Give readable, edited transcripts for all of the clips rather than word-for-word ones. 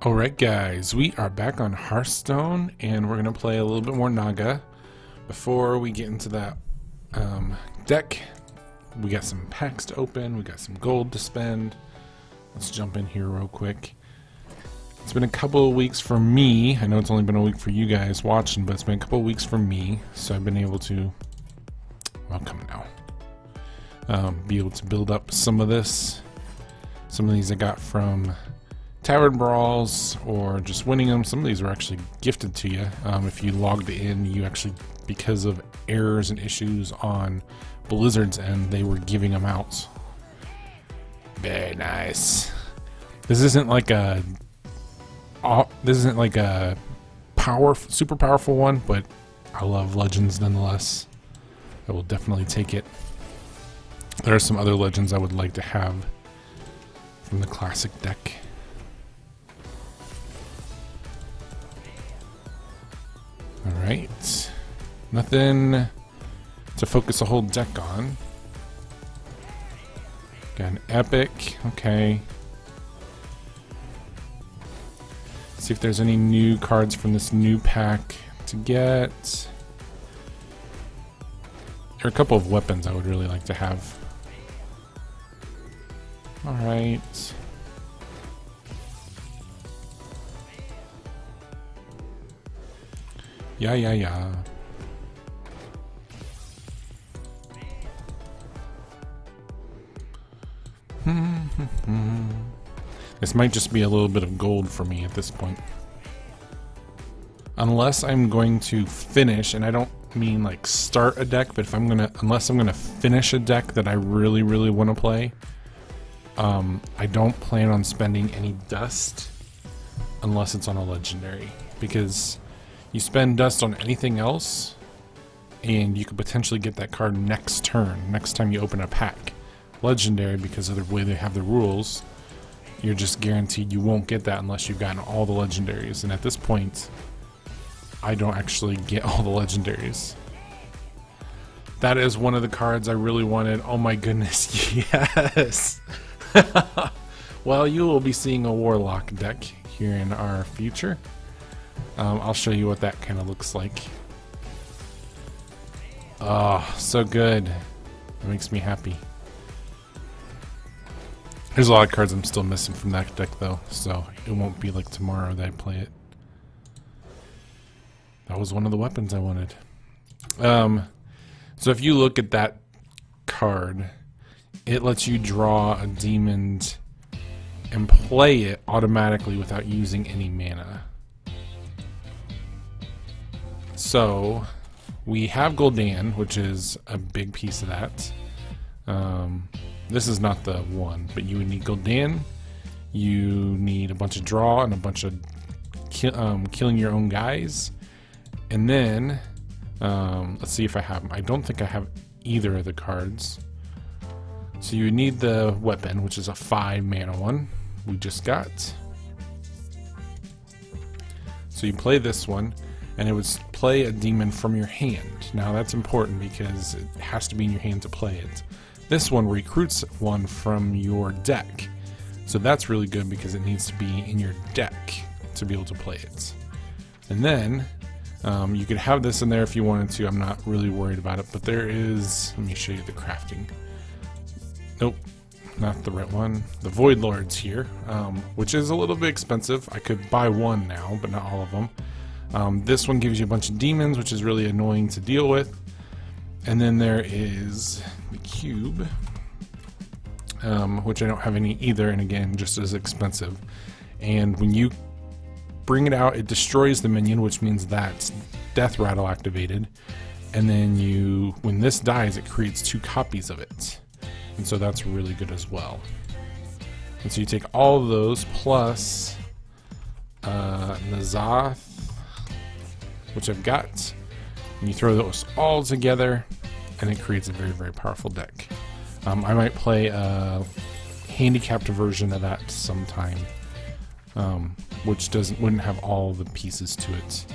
Alright guys, we are back on Hearthstone and we're going to play a little bit more Naga. Before we get into that deck, we got some packs to open, we got some gold to spend. Let's jump in here real quick. It's been a couple of weeks for me. I know it's only been a week for you guys watching, but it's been a couple of weeks for me. So I've been able to, well, come now, be able to build up some of this. Some of these I got from Tavern Brawls or just winning them. Some of these were actually gifted to you. If you logged in, you actually, because of errors and issues on Blizzard's end, they were giving them out. Very nice. This isn't like a super powerful one, but I love Legends nonetheless. I will definitely take it. There are some other Legends I would like to have from the classic deck. Alright, nothing to focus a whole deck on. Got an epic, okay. See if there's any new cards from this new pack to get. There are a couple of weapons I would really like to have. Alright. Yeah. This might just be a little bit of gold for me at this point. Unless I'm going to finish, and I don't mean like start a deck, but if unless I'm gonna finish a deck that I really want to play, I don't plan on spending any dust unless it's on a legendary, because you spend dust on anything else and you could potentially get that card next turn, next time you open a pack. Legendary, because of the way they have the rules, you're just guaranteed you won't get that unless you've gotten all the legendaries, and at this point I don't actually get all the legendaries. That is one of the cards I really wanted. Oh my goodness, yes! Well, you will be seeing a Warlock deck here in our future. I'll show you what that kind of looks like. Oh, so good. It makes me happy. There's a lot of cards I'm still missing from that deck though, so it won't be like tomorrow that I play it. That was one of the weapons I wanted. So if you look at that card, it lets you draw a demon and play it automatically without using any mana. So we have Gul'dan, which is a big piece of that. This is not the one, but you would need Gul'dan. You need a bunch of draw and a bunch of killing your own guys. And then, let's see if I have them. I don't think I have either of the cards. So you need the weapon, which is a 5 mana one. We just got. So you play this one, and it would play a demon from your hand. Now that's important because it has to be in your hand to play it. This one recruits one from your deck. So that's really good because it needs to be in your deck to be able to play it. And then you could have this in there if you wanted to. I'm not really worried about it, but there is, let me show you the crafting. Nope, not the right one. The Void Lords here, which is a little bit expensive. I could buy one now, but not all of them. This one gives you a bunch of demons, which is really annoying to deal with. And then there is the cube, which I don't have any either, and again, just as expensive. And when you bring it out, it destroys the minion, which means that's Death Rattle activated. And then when this dies, it creates 2 copies of it. And so that's really good as well. And so you take all of those plus Nazath, which I've got, and you throw those all together, and it creates a very powerful deck. I might play a handicapped version of that sometime, which wouldn't have all the pieces to it.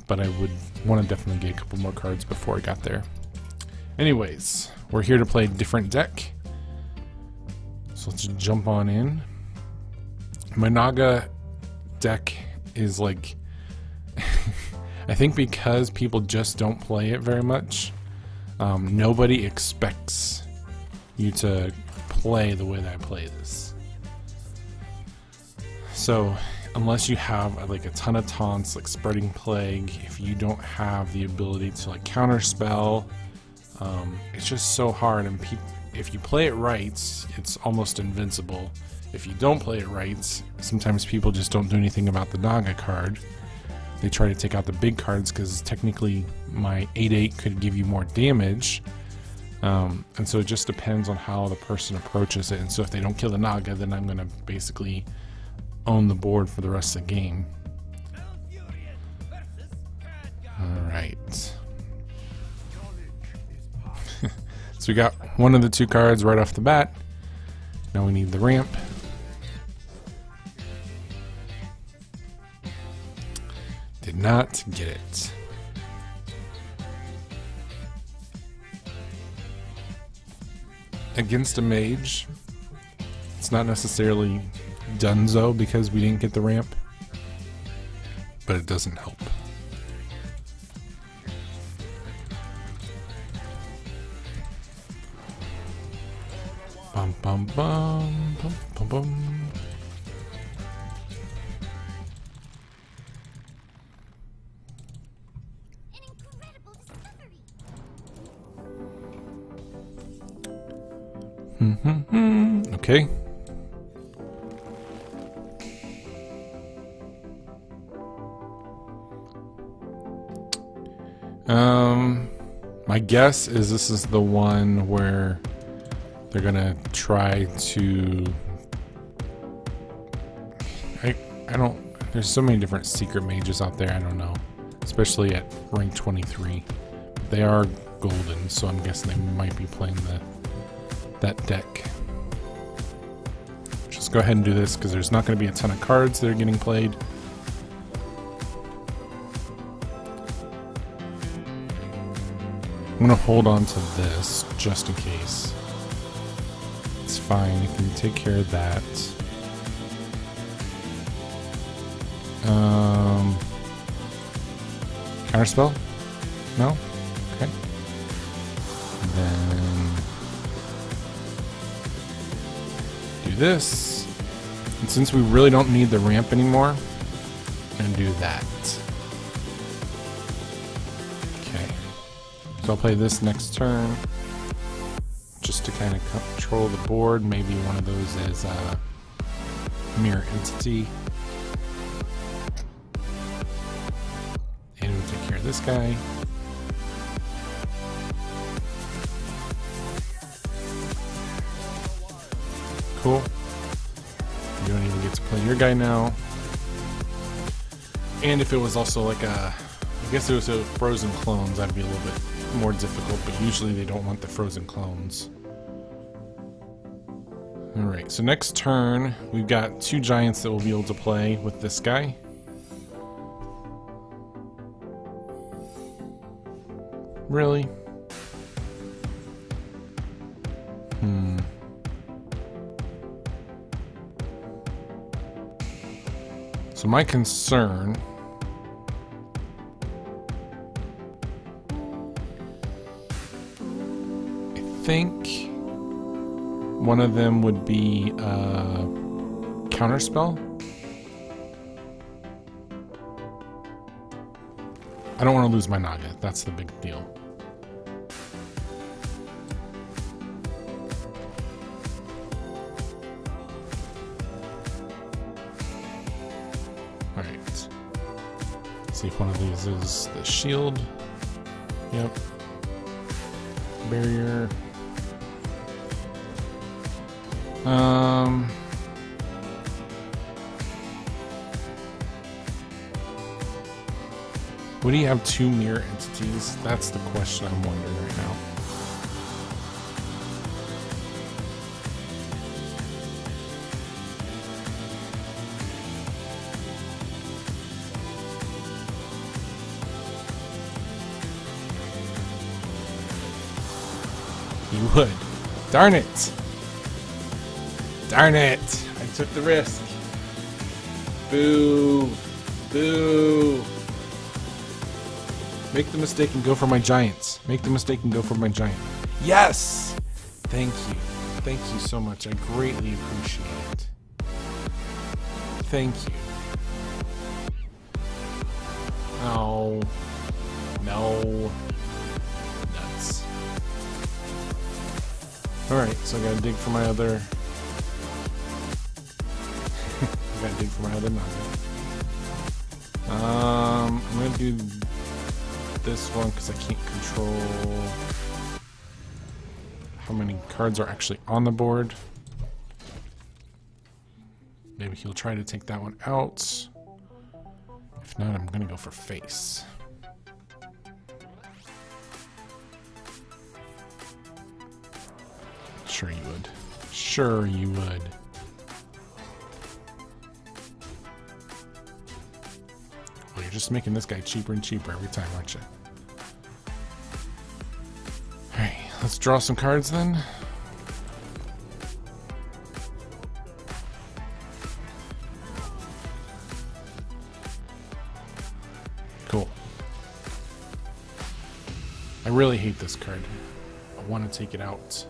But I would want to definitely get a couple more cards before I got there. Anyways, we're here to play a different deck. So let's jump on in. My Naga deck is like, I think because people just don't play it very much, nobody expects you to play the way that I play this. So unless you have like a ton of taunts, like Spreading Plague, if you don't have the ability to like counterspell, it's just so hard. And if you play it right, it's almost invincible. If you don't play it right, sometimes people just don't do anything about the Naga card. They try to take out the big cards because technically my 8/8 could give you more damage. And so it just depends on how the person approaches it. And so if they don't kill the Naga, then I'm going to basically own the board for the rest of the game. Alright. So we got one of the two cards right off the bat. Now we need the ramp. Did not get it. Against a mage, it's not necessarily donezo because we didn't get the ramp, but it doesn't help. Bum bum bum bum bum bum. Okay. My guess is this is the one where they're gonna try to. I don't. There's so many different secret mages out there. I don't know, especially at rank 23. They are golden, so I'm guessing they might be playing that deck. Just go ahead and do this because there's not going to be a ton of cards that are getting played. I'm going to hold on to this just in case. It's fine, you can take care of that. Counterspell? No? Okay. And then do this. And since we really don't need the ramp anymore, I'm going to do that. Okay. So I'll play this next turn just to kind of control the board. Maybe one of those is Mirror Entity. And we'll take care of this guy. Cool. You don't even get to play your guy now. And if it was also like I guess it was a frozen clones, that'd be a little bit more difficult, but usually they don't want the frozen clones. Alright, so next turn, we've got two giants that we'll be able to play with this guy. Really? So my concern I think one of them would be counterspell. I don't want to lose my Naga, that's the big deal. Alright. See if one of these is the shield. Yep. Barrier. Would he have two mirror entities? That's the question I'm wondering right now. He would. Darn it! Darn it! I took the risk. Boo! Boo! Make the mistake and go for my giants. Make the mistake and go for my giant. Yes! Thank you. Thank you so much. I greatly appreciate it. Thank you. No. No. Nuts. Alright, so I gotta dig for my other... I gotta dig for my other Naga. I'm gonna do this one because I can't control how many cards are actually on the board. Maybe he'll try to take that one out. If not, I'm gonna go for face. Sure you would. Sure you would. Well, you're just making this guy cheaper and cheaper every time, aren't you? Alright, let's draw some cards then. Cool. I really hate this card. I want to take it out.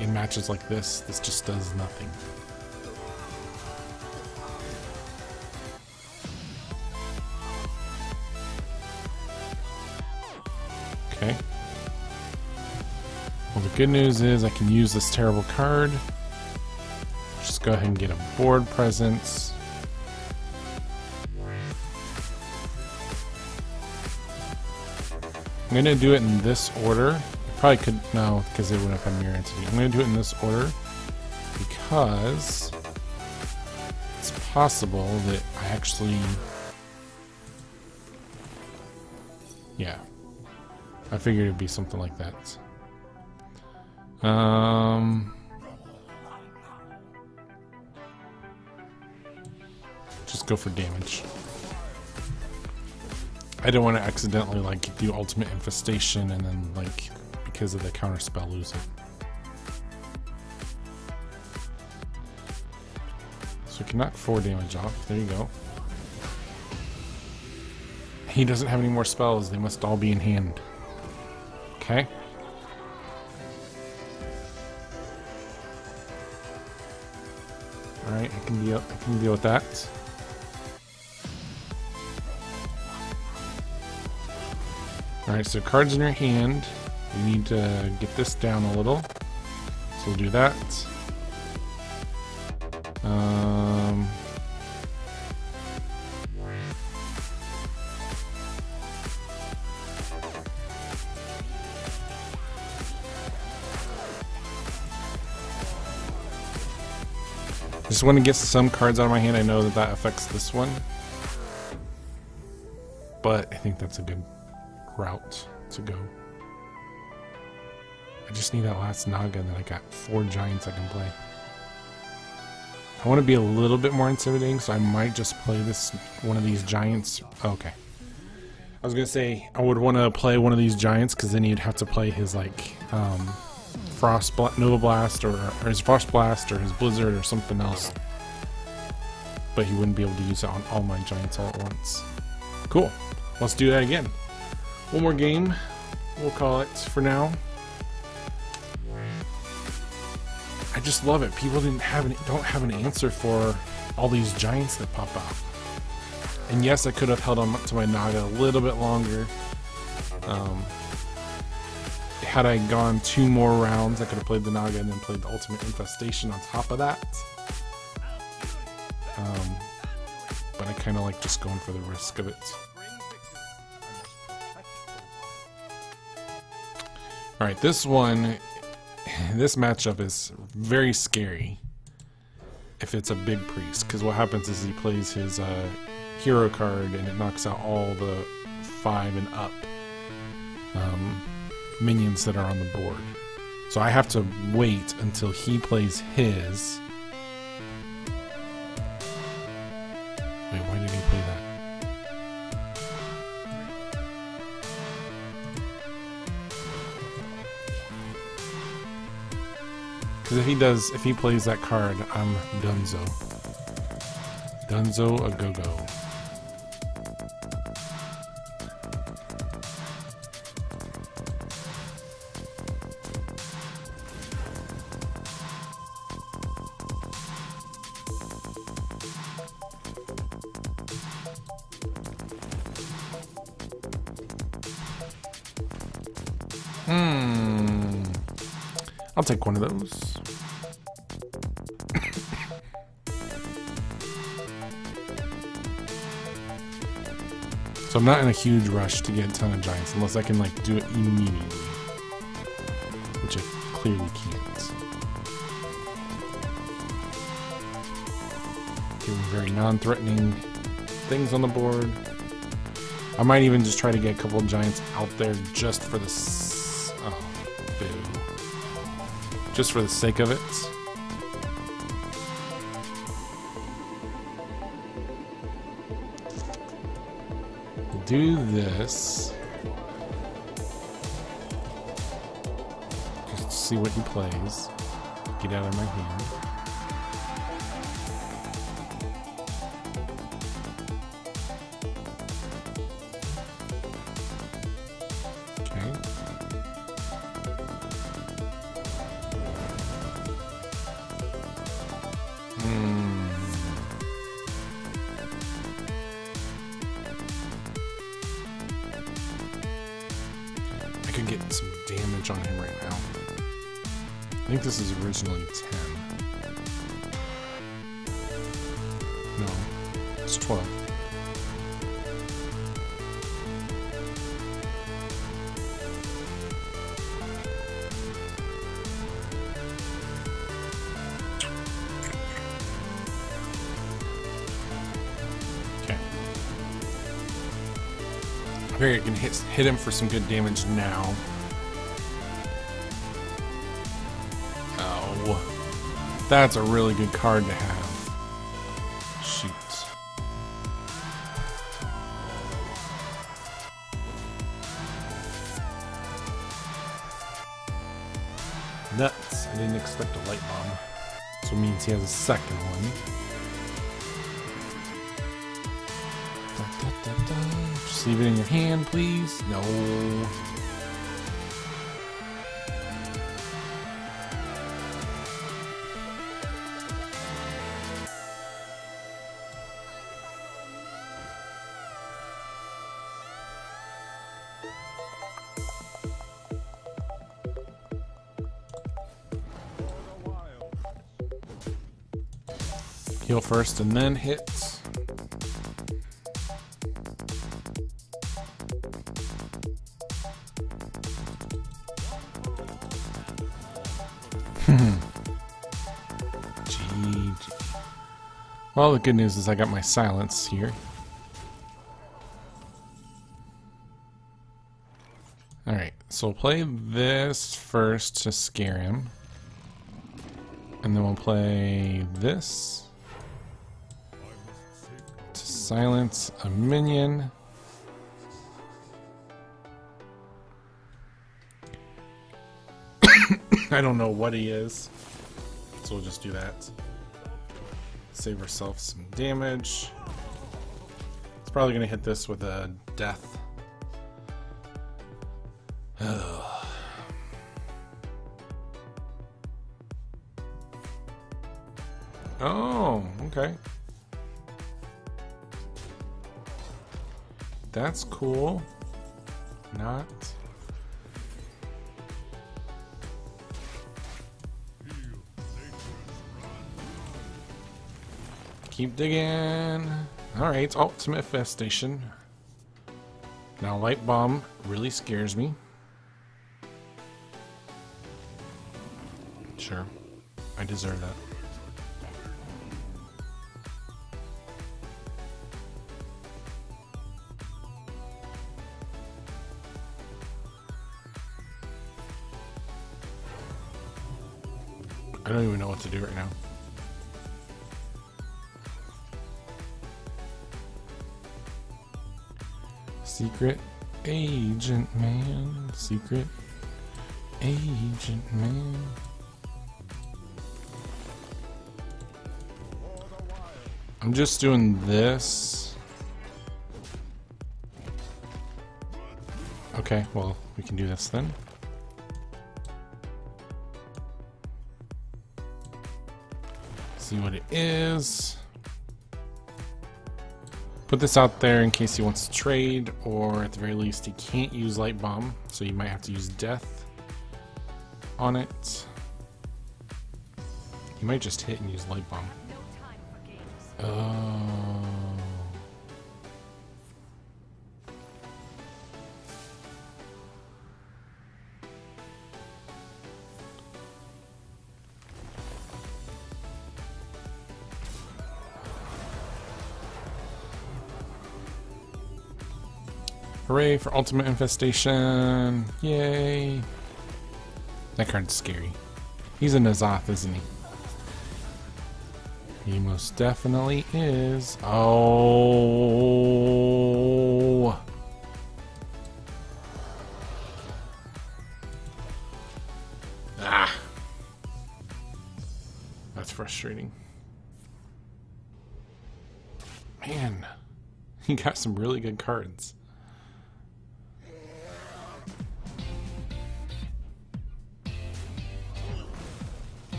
In matches like this just does nothing. Okay. Well, the good news is I can use this terrible card. Just go ahead and get a board presence. I'm going to do it in this order. I probably could, no, because it wouldn't have had mirror entity. I'm going to do it in this order because it's possible that I actually, yeah, I figured it'd be something like that. Just go for damage. I don't want to accidentally like do ultimate infestation and then like because of the counter spell lose it. So we can knock 4 damage off. There you go. He doesn't have any more spells. They must all be in hand. Okay. All right, I can deal with that. Alright, so cards in your hand. We need to get this down a little. So we'll do that. Just want to get some cards out of my hand. I know that that affects this one. But I think that's a good route to go. I just need that last Naga, and then I got 4 giants I can play. I want to be a little bit more intimidating, so I might just play this one of these giants. Oh, okay. I was gonna say I would want to play one of these giants because then you'd have to play his like Nova Blast or his Frost Blast or his Blizzard or something else. But he wouldn't be able to use it on all my giants all at once. Cool. Let's do that again. One more game, we'll call it for now. I just love it. People don't have an answer for all these giants that pop out. And yes, I could have held on to my Naga a little bit longer. Had I gone 2 more rounds, I could have played the Naga and then played the Ultimate Infestation on top of that. But I kind of like just going for the risk of it. Alright, this matchup is very scary if it's a big priest, because what happens is he plays his hero card and it knocks out all the 5 and up minions that are on the board. So I have to wait until he plays his. Wait, why did he play that? Because if if he plays that card, I'm donezo. Donezo a go-go. I'll take one of those. So I'm not in a huge rush to get a ton of giants unless I can like do it immediately, which I clearly can't. Giving very non-threatening things on the board. I might even just try to get a couple of giants out there just for the just for the sake of it. Do this. Just to see what he plays. Get out of my hand. I could get some damage on him right now. I think this is originally 10. No, it's 12. I figure I can hit him for some good damage now. Oh, that's a really good card to have. Shoot. Nuts. I didn't expect a light bomb. So it means he has a second one. Just leave it in your hand, please. No. Heal first and then hit. GG. Well, the good news is I got my silence here. Alright, so we'll play this first to scare him. And then we'll play this to silence a minion. I don't know what he is, so we'll just do that. Save ourselves some damage. It's probably going to hit this with a death. Oh, okay. That's cool. Not. Keep digging. Alright, ultimate infestation. Now light bomb really scares me. Sure. I deserve that. I don't even know what to do right now. Secret agent man, secret agent man. I'm just doing this. Okay, well, we can do this then. See what it is. Put this out there in case he wants to trade, or at the very least he can't use Light Bomb, so you might have to use Death on it. You might just hit and use Light Bomb. Oh. Hooray for Ultimate Infestation! Yay! That card's scary. He's a Nazoth, isn't he? He most definitely is. Oh! Ah! That's frustrating. Man, he got some really good cards.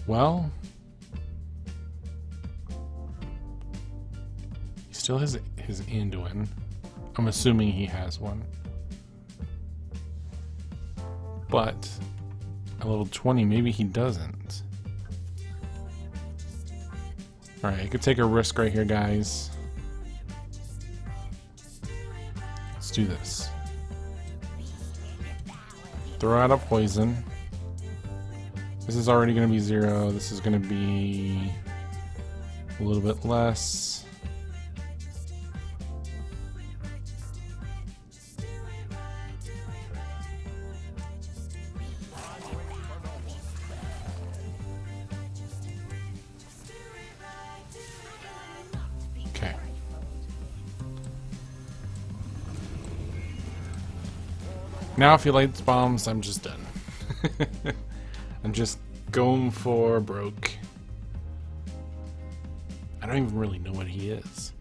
Well, he still has his Anduin. I'm assuming he has one. But at level 20, maybe he doesn't. Alright, I could take a risk right here, guys. Let's do this. Throw out a poison. This is already going to be 0. This is going to be a little bit less. Okay. Now if he lights bombs, I'm just done. I'm just going for broke. I don't even really know what he is,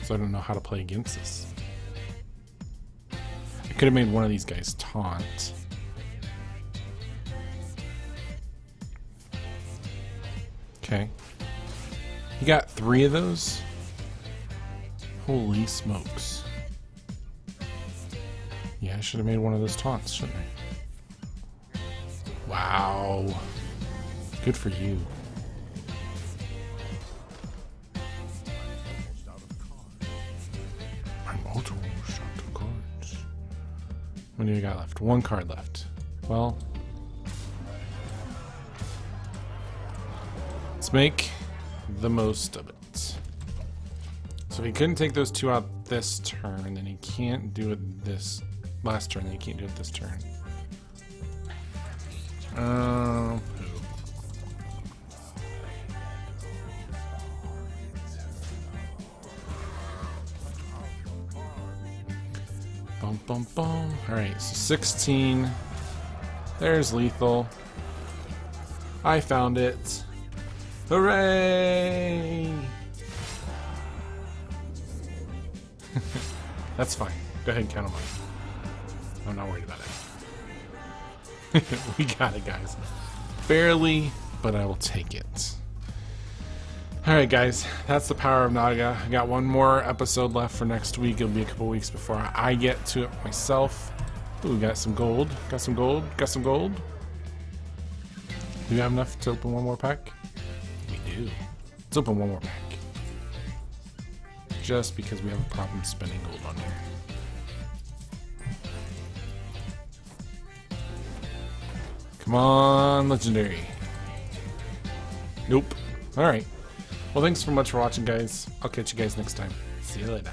so I don't know how to play against this. I could have made one of these guys taunt. Okay. You got 3 of those? Holy smokes. Yeah, I should have made one of those taunts, shouldn't I? Wow. Good for you. I'm auto shot of cards. What do you got left? 1 card left. Well, let's make the most of it. So if he couldn't take those 2 out this turn, then he can't do it this last turn, then he can't do it this turn. Bum bum bum. Alright, so 16. There's lethal. I found it. Hooray! That's fine. Go ahead and count them up. I'm not worried about it. We got it, guys. Barely, but I will take it. Alright, guys. That's the power of Naga. I got 1 more episode left for next week. It'll be a couple weeks before I get to it myself. Ooh, we got some gold. Got some gold. Got some gold. Do we have enough to open 1 more pack? We do. Let's open 1 more pack. Just because we have a problem spending gold on here. Come on, legendary. Nope. Alright. Well, thanks so much for watching, guys. I'll catch you guys next time. See you later.